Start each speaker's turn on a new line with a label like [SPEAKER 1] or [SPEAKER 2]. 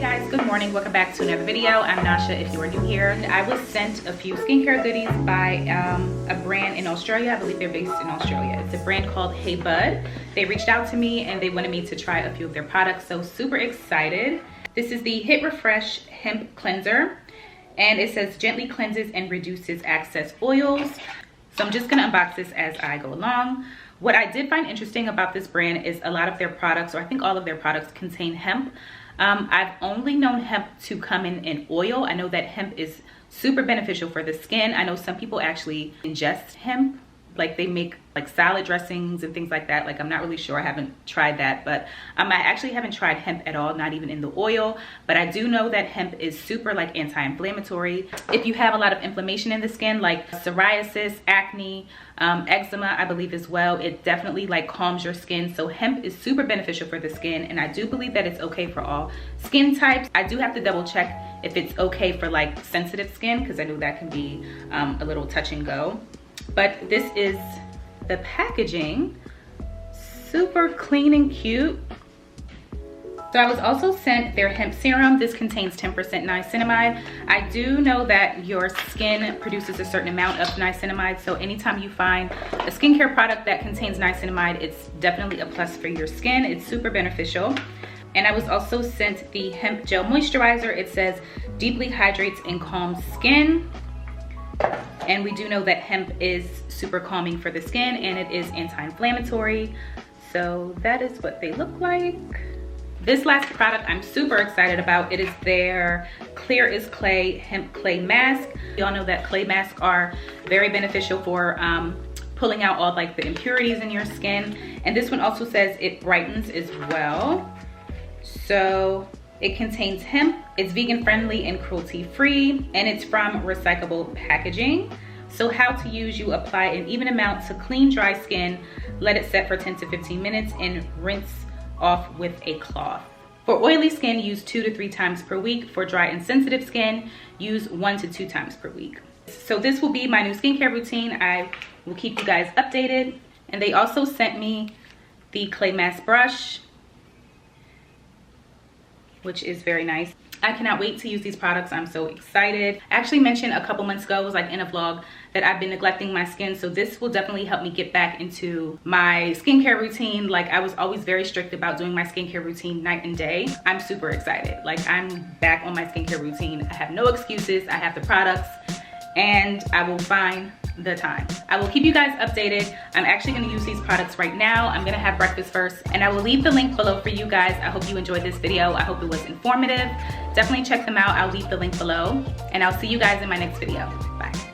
[SPEAKER 1] guys, good morning. Welcome back to another video. I'm Nasha if you are new here. I was sent a few skincare goodies by a brand in Australia. I believe they're based in Australia. It's a brand called Hey Bud. They reached out to me and they wanted me to try a few of their products, so super excited. This is the Hit Refresh Hemp Cleanser, and it says gently cleanses and reduces excess oils. So I'm just gonna unbox this as I go along. What I did find interesting about this brand is a lot of their products, or I think all of their products, contain hemp. I've only known hemp to come in oil. I know that hemp is super beneficial for the skin. I know some people actually ingest hemp, like they make like salad dressings and things like that. Like, I'm not really sure, I haven't tried that, but I actually haven't tried hemp at all, not even in the oil. But I do know that hemp is super like anti-inflammatory. If you have a lot of inflammation in the skin, like psoriasis, acne, eczema, I believe as well, it definitely like calms your skin. So hemp is super beneficial for the skin, and I do believe that it's okay for all skin types. I do have to double check if it's okay for like sensitive skin, because I know that can be a little touch and go. But this is the packaging, super clean and cute. So I was also sent their hemp serum. This contains 10% niacinamide. I do know that your skin produces a certain amount of niacinamide, so anytime you find a skincare product that contains niacinamide, it's definitely a plus for your skin. It's super beneficial. And I was also sent the hemp gel moisturizer. It says deeply hydrates and calms skin. And we do know that hemp is super calming for the skin, and it is anti-inflammatory. So that is what they look like. This last product I'm super excited about. It is their Clear as Clay Hemp Clay Mask. We all know that clay masks are very beneficial for pulling out all like the impurities in your skin. And this one also says it brightens as well. So it contains hemp, it's vegan friendly and cruelty free, and it's from recyclable packaging. So how to use: you apply an even amount to clean dry skin, let it set for 10 to 15 minutes, and rinse off with a cloth. For oily skin, use 2 to 3 times per week. For dry and sensitive skin, use 1 to 2 times per week. So this will be my new skincare routine. I will keep you guys updated. And they also sent me the clay mask brush, which is very nice. I cannot wait to use these products. I'm so excited. I actually mentioned a couple months ago, it was like in a vlog, that I've been neglecting my skin. So this will definitely help me get back into my skincare routine. Like, I was always very strict about doing my skincare routine night and day. I'm super excited. Like, I'm back on my skincare routine. I have no excuses. I have the products, and I will find the time. I will keep you guys updated. I'm actually going to use these products right now. I'm going to have breakfast first, and I will leave the link below for you guys. I hope you enjoyed this video. I hope it was informative. Definitely check them out. I'll leave the link below, and I'll see you guys in my next video. Bye.